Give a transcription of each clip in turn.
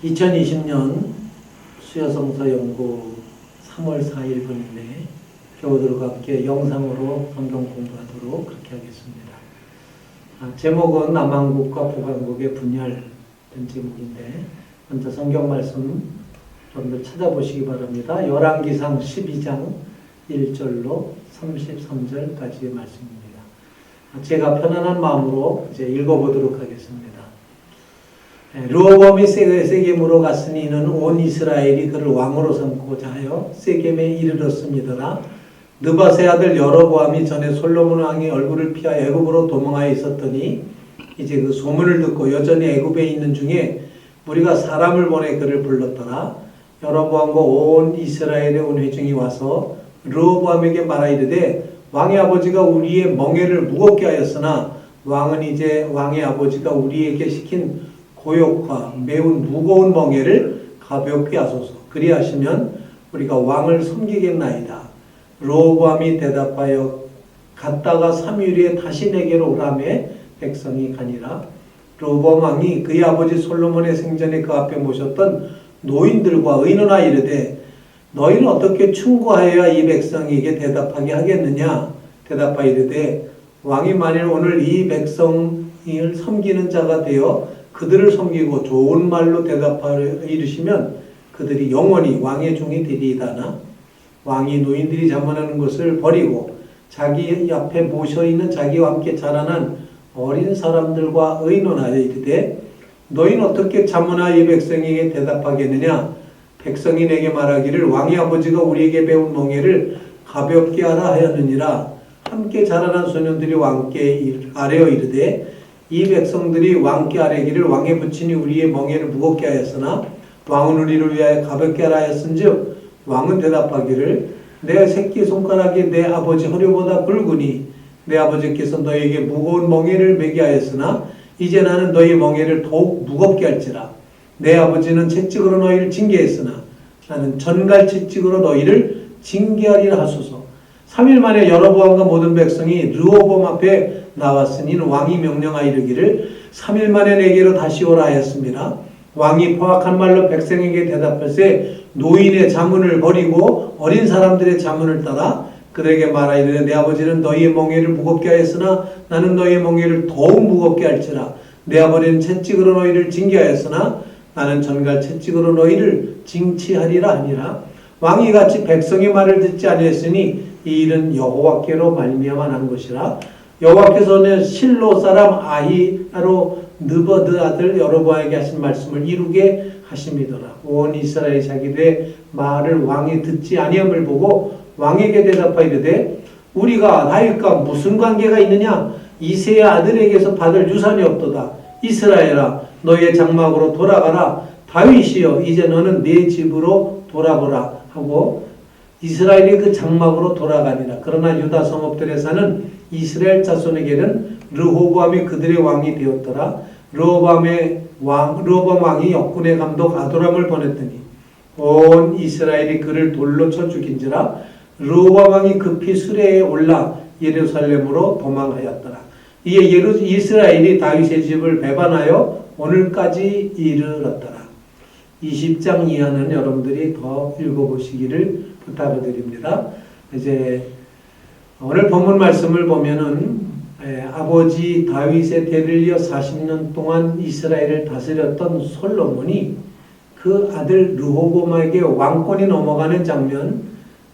2020년 수요성서 연구 3월 4일분인데 교우들과 함께 영상으로 성경 공부하도록 그렇게 하겠습니다. 제목은 남한국과 북한국의 분열된 제목인데 먼저 성경 말씀 여러분들 찾아보시기 바랍니다. 열왕기상 12장 1절로 33절까지의 말씀입니다. 제가 편안한 마음으로 이제 읽어보도록 하겠습니다. 르호보암이 세겜으로 갔으니 이는 온 이스라엘이 그를 왕으로 삼고자 하여 세겜에 이르렀습니다라. 느밧의 아들 여로보암이 전에 솔로몬 왕의 얼굴을 피하여 애굽으로 도망하여 있었더니 이제 그 소문을 듣고 여전히 애굽에 있는 중에 우리가 사람을 보내 그를 불렀더라. 여로보암과 온 이스라엘의 온 회중이 와서 르호보암에게 말하 이르되 왕의 아버지가 우리의 멍에를 무겁게 하였으나 왕은 이제 왕의 아버지가 우리에게 시킨 고욕과 매우 무거운 멍에를 가볍게 하소서. 그리하시면 우리가 왕을 섬기겠나이다. 르호보암이 대답하여 갔다가 3일 후에 다시 내게로 오라매 백성이 가니라. 르호보암 왕이 그의 아버지 솔로몬의 생전에 그 앞에 모셨던 노인들과 의논하 이르되 너희는 어떻게 충고하여야 이 백성에게 대답하게 하겠느냐? 대답하 이르되 왕이 만일 오늘 이 백성을 섬기는 자가 되어 그들을 섬기고 좋은 말로 대답하여 이르시면 그들이 영원히 왕의 종이 되리이다나. 왕이 노인들이 자문하는 것을 버리고 자기 앞에 모셔있는 자기와 함께 자라난 어린 사람들과 의논하여 이르되 너희는 어떻게 자문하여 이 백성에게 대답하겠느냐? 백성이 내게 말하기를 왕의 아버지가 우리에게 배운 멍에를 가볍게 하라 하였느니라. 함께 자라난 소년들이 왕께 아뢰어 이르되 이 백성들이 왕께 아뢰기를 왕의 부친이 우리의 멍에를 무겁게 하였으나 왕은 우리를 위하여 가볍게 하라 하였은즉 왕은 대답하기를 내 새끼손가락이 내 아버지 허리보다 굵으니 내 아버지께서 너에게 무거운 멍에를 매게 하였으나 이제 나는 너희 멍에를 더욱 무겁게 할지라. 내 아버지는 채찍으로 너희를 징계했으나 나는 전갈 채찍으로 너희를 징계하리라 하소서. 3일 만에 여로보암과 모든 백성이 르호보암 앞에 나왔으니 왕이 명령하여 이르기를 3일 만에 내게로 다시 오라 하였습니다. 왕이 포악한 말로 백성에게 대답할세 노인의 자문을 버리고 어린 사람들의 자문을 따라 그들에게 말하 이르되 내 아버지는 너희의 멍에를 무겁게 하였으나 나는 너희의 멍에를 더욱 무겁게 할지라. 내 아버지는 채찍으로 너희를 징계하였으나 나는 전갈 채찍으로 너희를 징치하리라 하니라. 왕이 같이 백성의 말을 듣지 아니했으니 이 일은 여호와께로 말미암아 난 것이라. 여호와께서는 실로 사람 아히야로 느버드 아들 여로보암에게 하신 말씀을 이루게 하심이더라. 온 이스라엘이 자기들의 말을 왕이 듣지 아니함을 보고 왕에게 대답하여 이르되 우리가 다윗과 무슨 관계가 있느냐? 이새의 아들에게서 받을 유산이 없도다. 이스라엘아 너희의 장막으로 돌아가라. 다윗이여 이제 너는 네 집으로 돌아보라 하고 이스라엘이 그 장막으로 돌아가니라. 그러나 유다 성읍들에 사는 이스라엘 자손에게는 르호보암이 그들의 왕이 되었더라. 르호보암 왕이 역군의 감독 아도람을 보냈더니 온 이스라엘이 그를 돌로 쳐 죽인지라. 르호보암 왕이 급히 수레에 올라 예루살렘으로 도망하였더라. 이에 이스라엘이 다윗의 집을 배반하여 오늘까지 이르렀더라. 20장 이하는 여러분들이 더 읽어보시기를 부탁을 드립니다. 이제 오늘 본문 말씀을 보면은 아버지 다윗의 대를 이어 40년 동안 이스라엘을 다스렸던 솔로몬이 그 아들 르호보암에게 왕권이 넘어가는 장면,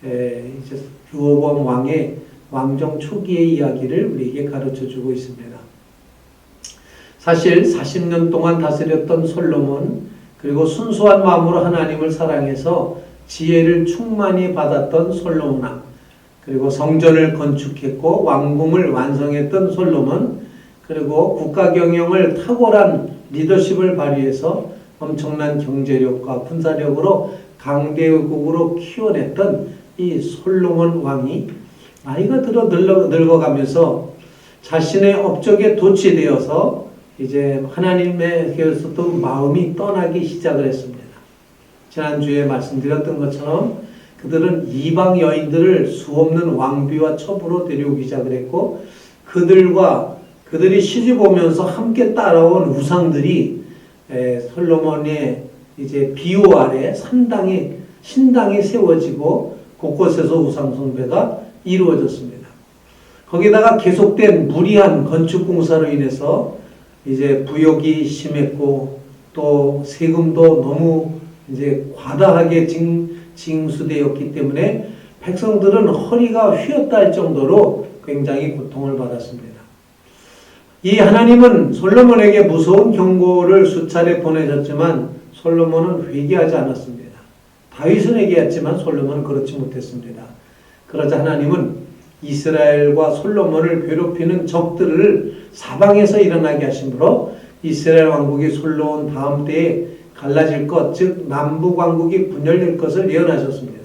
이제 르호보암 왕의 왕정 초기의 이야기를 우리에게 가르쳐주고 있습니다. 사실 40년 동안 다스렸던 솔로몬, 그리고 순수한 마음으로 하나님을 사랑해서 지혜를 충만히 받았던 솔로몬 왕, 그리고 성전을 건축했고 왕궁을 완성했던 솔로몬, 그리고 국가 경영을 탁월한 리더십을 발휘해서 엄청난 경제력과 군사력으로 강대국으로 키워냈던 이 솔로몬 왕이 나이가 들어 늙어가면서 자신의 업적에 도취되어서 이제 하나님에게서도 마음이 떠나기 시작을 했습니다. 지난주에 말씀드렸던 것처럼 그들은 이방 여인들을 수없는 왕비와 첩으로 데려오기 시작을 했고 그들이 시집 오면서 함께 따라온 우상들이 솔로몬의 이제 비호 아래 신당이 세워지고 곳곳에서 우상 숭배가 이루어졌습니다. 거기다가 계속된 무리한 건축 공사로 인해서 이제 부욕이 심했고 또 세금도 너무 이제 과다하게 징수되었기 때문에 백성들은 허리가 휘었다 할 정도로 굉장히 고통을 받았습니다. 이 하나님은 솔로몬에게 무서운 경고를 수차례 보내셨지만 솔로몬은 회개하지 않았습니다. 다윗은 회개했지만 솔로몬은 그렇지 못했습니다. 그러자 하나님은 이스라엘과 솔로몬을 괴롭히는 적들을 사방에서 일어나게 하심으로 이스라엘 왕국이 솔로몬 다음 때에 갈라질 것, 즉 남북 왕국이 분열될 것을 예언하셨습니다.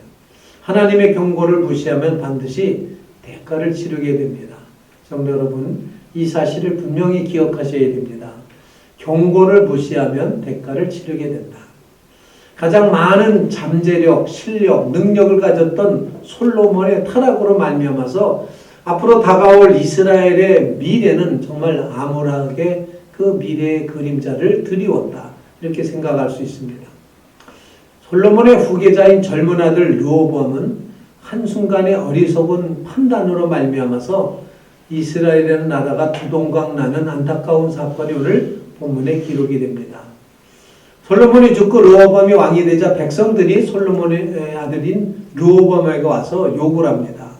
하나님의 경고를 무시하면 반드시 대가를 치르게 됩니다. 성도 여러분, 이 사실을 분명히 기억하셔야 됩니다. 경고를 무시하면 대가를 치르게 된다. 가장 많은 잠재력, 실력, 능력을 가졌던 솔로몬의 타락으로 말미암아서 앞으로 다가올 이스라엘의 미래는 정말 암울하게 그 미래의 그림자를 드리웠다. 이렇게 생각할 수 있습니다. 솔로몬의 후계자인 젊은 아들 르호보암은 한순간의 어리석은 판단으로 말미암아서 이스라엘이라는 나라가 두동강 나는 안타까운 사건이 오늘 본문에 기록이 됩니다. 솔로몬이 죽고 르호보암이 왕이 되자 백성들이 솔로몬의 아들인 르호보암에게 와서 욕을 합니다.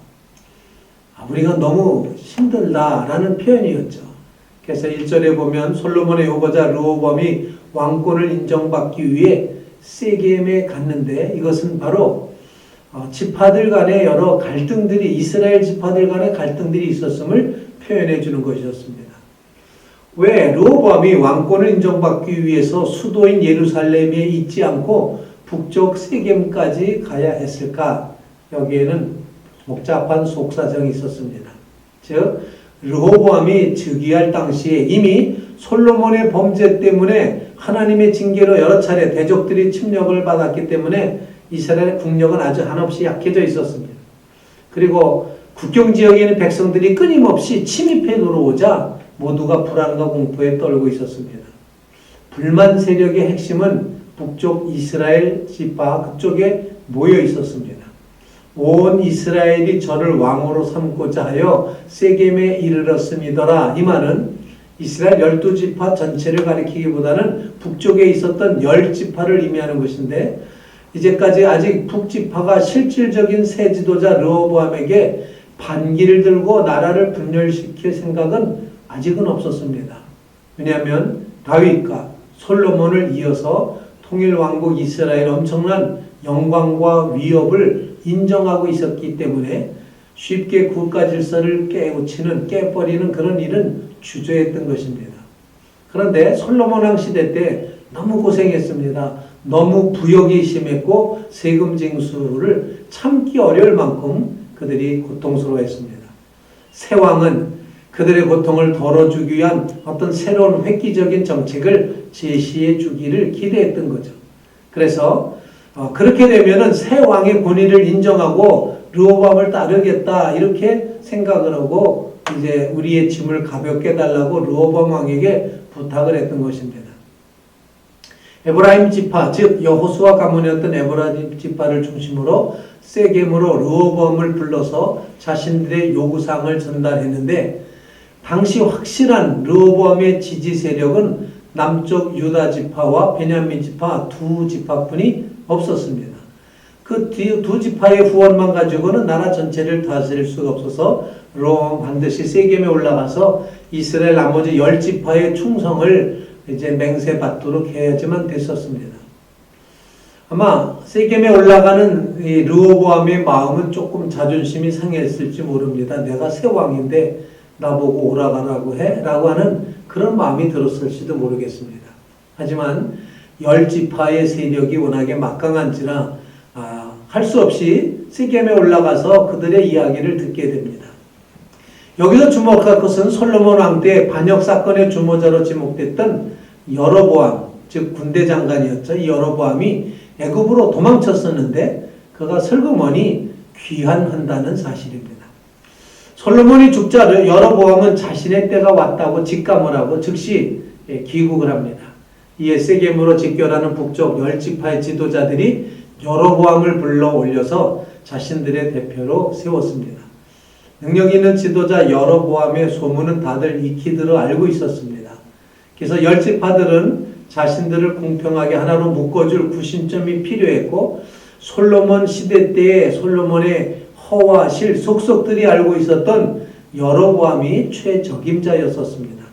우리가 너무 힘들다라는 표현이었죠. 그래서 1절에 보면 솔로몬의 후보자 르호보암이 왕권을 인정받기 위해 세겜에 갔는데 이것은 바로 지파들 간의 여러 갈등들이 이스라엘 지파들 간의 갈등들이 있었음을 표현해 주는 것이었습니다. 왜 르호보암이 왕권을 인정받기 위해서 수도인 예루살렘에 있지 않고 북쪽 세겜까지 가야 했을까? 여기에는 복잡한 속사정이 있었습니다. 즉 르호보암이 즉위할 당시에 이미 솔로몬의 범죄 때문에 하나님의 징계로 여러 차례 대적들이 침략을 받았기 때문에 이스라엘 국력은 아주 한없이 약해져 있었습니다. 그리고 국경 지역에 있는 백성들이 끊임없이 침입해 들어오자 모두가 불안과 공포에 떨고 있었습니다. 불만 세력의 핵심은 북쪽 이스라엘 지파 그쪽에 모여 있었습니다. 온 이스라엘이 저를 왕으로 삼고자 하여 세겜에 이르렀음이더라. 이 말은 이스라엘 12지파 전체를 가리키기보다는 북쪽에 있었던 10지파를 의미하는 것인데 이제까지 아직 북지파가 실질적인 새 지도자 르호보암에게 반기를 들고 나라를 분열시킬 생각은 아직은 없었습니다. 왜냐하면 다윗과 솔로몬을 이어서 통일왕국 이스라엘 엄청난 영광과 위협을 인정하고 있었기 때문에 쉽게 국가 질서를 깨버리는 그런 일은 주저했던 것입니다. 그런데 솔로몬 왕 시대 때 너무 고생했습니다. 너무 부역이 심했고 세금 징수를 참기 어려울 만큼 그들이 고통스러워했습니다. 새 왕은 그들의 고통을 덜어주기 위한 어떤 새로운 획기적인 정책을 제시해 주기를 기대했던 거죠. 그래서 그렇게 되면은 새 왕의 권위를 인정하고 르호보암을 따르겠다 이렇게 생각을 하고 이제 우리의 짐을 가볍게 달라고 르호보암 왕에게 부탁을 했던 것입니다. 에브라임 지파 즉 여호수아 가문이었던 에브라임 지파를 중심으로 세겜으로 르호보암을 불러서 자신들의 요구사항을 전달했는데 당시 확실한 르호보암의 지지 세력은 남쪽 유다 지파와 베냐민 지파 두 지파뿐이 없었습니다. 그 두 지파의 후원만 가지고는 나라 전체를 다스릴 수가 없어서 르호보암 반드시 세겜에 올라가서 이스라엘 나머지 10지파의 충성을 이제 맹세받도록 해야지만 됐었습니다. 아마 세겜에 올라가는 이 르호보암의 마음은 조금 자존심이 상했을지 모릅니다. 내가 새 왕인데 나보고 오라가라고 해? 라고 하는 그런 마음이 들었을지도 모르겠습니다. 하지만 10지파의 세력이 워낙에 막강한지라 할 수 없이 세겜에 올라가서 그들의 이야기를 듣게 됩니다. 여기서 주목할 것은 솔로몬 왕 때 반역 사건의 주모자로 지목됐던 여로보암, 즉 군대 장관이었죠. 이 여로보암이 애굽으로 도망쳤었는데 그가 슬그머니 귀환한다는 사실입니다. 솔로몬이 죽자 여로보암은 자신의 때가 왔다고 직감을 하고 즉시 귀국을 합니다. 이에 세겜으로 직결하는 북쪽 10지파의 지도자들이 여로보암을 불러 올려서 자신들의 대표로 세웠습니다. 능력 있는 지도자 여로보암의 소문은 다들 익히 들어 알고 있었습니다. 그래서 10지파들은 자신들을 공평하게 하나로 묶어줄 구심점이 필요했고, 솔로몬 시대 때에 솔로몬의 허와 실, 속속들이 알고 있었던 여로보암이 최적임자였었습니다.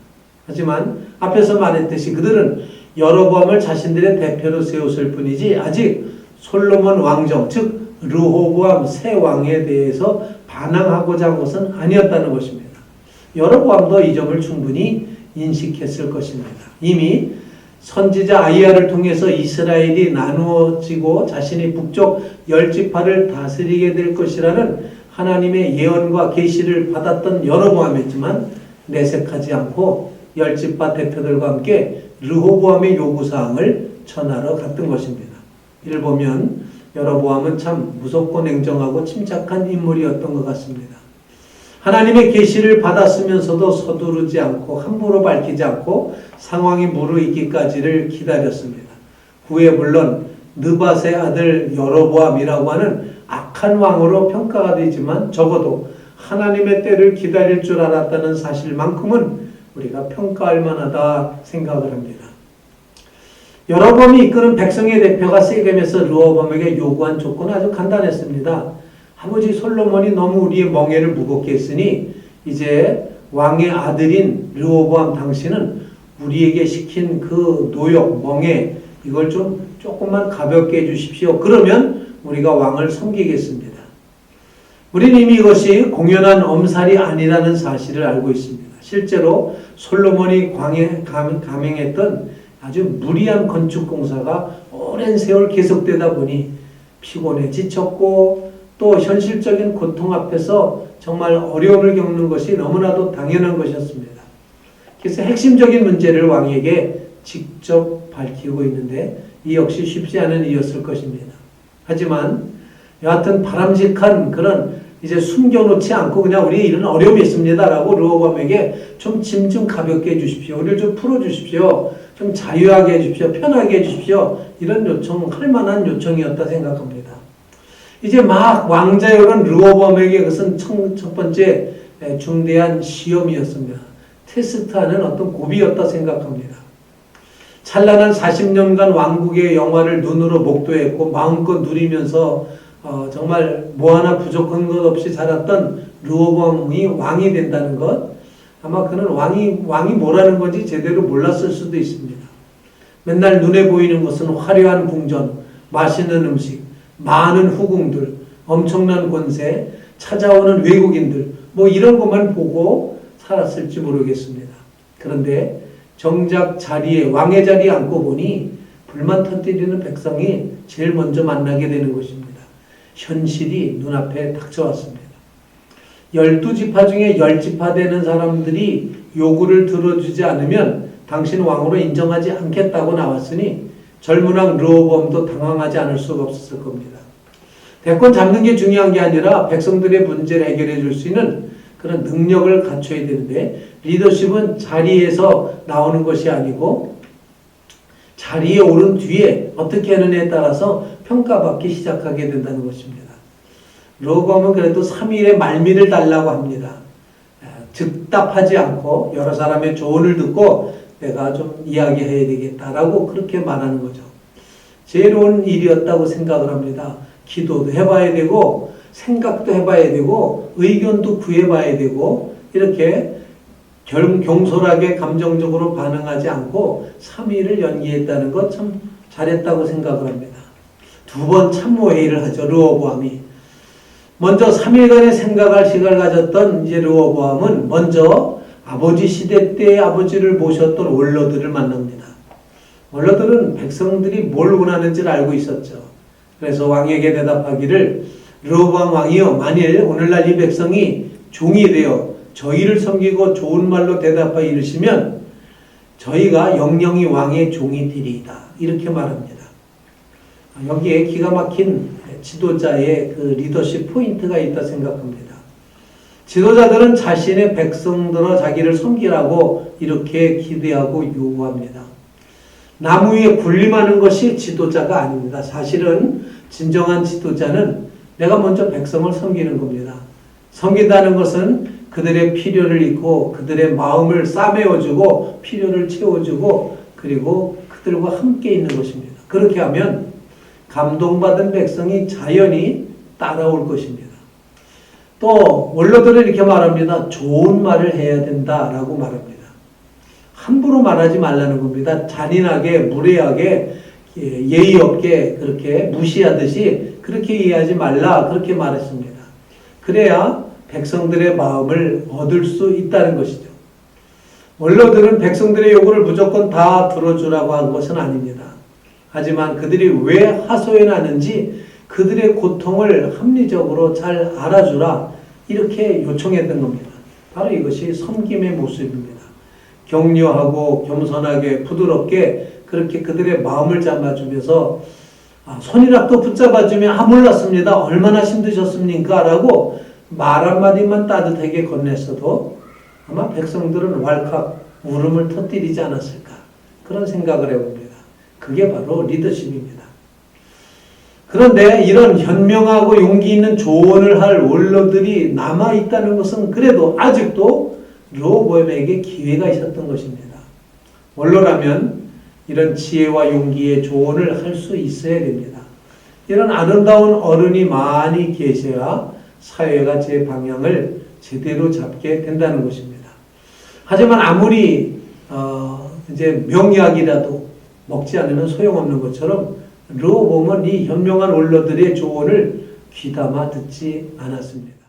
하지만 앞에서 말했듯이 그들은 여로보암을 자신들의 대표로 세웠을 뿐이지 아직 솔로몬 왕정, 즉 르호보암 새 왕에 대해서 반항하고자 한 것은 아니었다는 것입니다. 여로보암도 이 점을 충분히 인식했을 것입니다. 이미 선지자 아이야를 통해서 이스라엘이 나누어지고 자신이 북쪽 10지파를 다스리게 될 것이라는 하나님의 예언과 계시를 받았던 여로보암이었지만 내색하지 않고 10지파 대표들과 함께 르호보암의 요구사항을 전하러 갔던 것입니다. 이를 보면 여로보암은 참 무섭고 냉정하고 침착한 인물이었던 것 같습니다. 하나님의 계시를 받았으면서도 서두르지 않고 함부로 밝히지 않고 상황이 무르익기까지를 기다렸습니다. 후에 물론 느밧의 아들 여로보암이라고 하는 악한 왕으로 평가가 되지만 적어도 하나님의 때를 기다릴 줄 알았다는 사실만큼은 우리가 평가할 만하다 생각을 합니다. 여로보암이 이끄는 백성의 대표가 세겜에서 르호보암에게 요구한 조건은 아주 간단했습니다. 아버지 솔로몬이 너무 우리의 멍에를 무겁게 했으니 이제 왕의 아들인 르호보암 당신은 우리에게 시킨 그 노역, 멍에 이걸 좀 조금만 가볍게 해주십시오. 그러면 우리가 왕을 섬기겠습니다. 우리는 이미 이것이 공연한 엄살이 아니라는 사실을 알고 있습니다. 실제로 솔로몬이 감행했던 아주 무리한 건축 공사가 오랜 세월 계속되다 보니 피곤해 지쳤고 또 현실적인 고통 앞에서 정말 어려움을 겪는 것이 너무나도 당연한 것이었습니다. 그래서 핵심적인 문제를 왕에게 직접 밝히고 있는데 이 역시 쉽지 않은 일이었을 것입니다. 하지만 여하튼 바람직한 그런 이제 숨겨놓지 않고 그냥 우리 이런 어려움이 있습니다라고 르호보암에게 좀 짐 좀 가볍게 해주십시오. 우리를 좀 풀어주십시오. 좀 자유하게 해주십시오. 편하게 해주십시오. 이런 요청할 만한 요청이었다 생각합니다. 이제 막 왕자에 오른 르호보암에게 그것은 첫 번째 중대한 시험이었습니다. 테스트하는 어떤 고비였다 생각합니다. 찬란한 40년간 왕국의 영화를 눈으로 목도했고 마음껏 누리면서 정말 뭐 하나 부족한 것 없이 자랐던 르호보암이 왕이 된다는 것, 아마 그는 왕이 뭐라는 건지 제대로 몰랐을 수도 있습니다. 맨날 눈에 보이는 것은 화려한 궁전, 맛있는 음식, 많은 후궁들, 엄청난 권세, 찾아오는 외국인들, 뭐 이런 것만 보고 살았을지 모르겠습니다. 그런데 정작 왕의 자리에 앉고 보니 불만 터뜨리는 백성이 제일 먼저 만나게 되는 것입니다. 현실이 눈앞에 닥쳐왔습니다. 12지파 중에 10지파 되는 사람들이 요구를 들어주지 않으면 당신 왕으로 인정하지 않겠다고 나왔으니 젊은 왕 르호보암도 당황하지 않을 수가 없었을 겁니다. 대권 잡는 게 중요한 게 아니라 백성들의 문제를 해결해 줄 수 있는 그런 능력을 갖춰야 되는데 리더십은 자리에서 나오는 것이 아니고 자리에 오른 뒤에 어떻게 하느냐에 따라서 평가받기 시작하게 된다는 것입니다. 르호보암은 그래도 3일의 말미를 달라고 합니다. 즉답하지 않고 여러 사람의 조언을 듣고 내가 좀 이야기해야 되겠다라고 그렇게 말하는 거죠. 지혜로운 일이었다고 생각을 합니다. 기도도 해봐야 되고 생각도 해봐야 되고 의견도 구해봐야 되고 이렇게 경솔하게 감정적으로 반응하지 않고 3일을 연기했다는 것 참 잘했다고 생각을 합니다. 두 번 참모회의를 하죠. 르호보암이. 먼저 3일간의 생각할 시간을 가졌던 이제 르호보암은 먼저 아버지 시대 때 아버지를 모셨던 원로들을 만납니다. 원로들은 백성들이 뭘 원하는지를 알고 있었죠. 그래서 왕에게 대답하기를 르호보암 왕이여, 만일 오늘날 이 백성이 종이 되어 저희를 섬기고 좋은 말로 대답하여 이르시면 저희가 영영이 왕의 종이 되리이다. 이렇게 말합니다. 여기에 기가 막힌 지도자의 그 리더십 포인트가 있다 생각합니다. 지도자들은 자신의 백성들어 자기를 섬기라고 이렇게 기대하고 요구합니다. 나무 위에 군림하는 것이 지도자가 아닙니다. 사실은 진정한 지도자는 내가 먼저 백성을 섬기는 겁니다. 섬긴다는 것은 그들의 필요를 잊고 그들의 마음을 싸매어주고 필요를 채워주고 그리고 그들과 함께 있는 것입니다. 그렇게 하면 감동받은 백성이 자연히 따라올 것입니다. 또 원로들은 이렇게 말합니다. 좋은 말을 해야 된다라고 말합니다. 함부로 말하지 말라는 겁니다. 잔인하게 무례하게 예의 없게 그렇게 무시하듯이 그렇게 이해하지 말라 그렇게 말했습니다. 그래야 백성들의 마음을 얻을 수 있다는 것이죠. 원로들은 백성들의 요구를 무조건 다 들어주라고 한 것은 아닙니다. 하지만 그들이 왜 하소연하는지 그들의 고통을 합리적으로 잘 알아주라 이렇게 요청했던 겁니다. 바로 이것이 섬김의 모습입니다. 격려하고 겸손하게 부드럽게 그렇게 그들의 마음을 잡아주면서 손이라도 붙잡아주면 몰랐습니다. 얼마나 힘드셨습니까? 라고 말 한마디만 따뜻하게 건넸어도 아마 백성들은 왈칵 울음을 터뜨리지 않았을까 그런 생각을 해봅니다. 그게 바로 리더십입니다. 그런데 이런 현명하고 용기 있는 조언을 할 원로들이 남아있다는 것은 그래도 아직도 르호보암에게 기회가 있었던 것입니다. 원로라면 이런 지혜와 용기의 조언을 할 수 있어야 됩니다. 이런 아름다운 어른이 많이 계셔야 사회가 제 방향을 제대로 잡게 된다는 것입니다. 하지만 아무리 이제 명약이라도 먹지 않으면 소용없는 것처럼 르호보암은 이 현명한 원로들의 조언을 귀담아 듣지 않았습니다.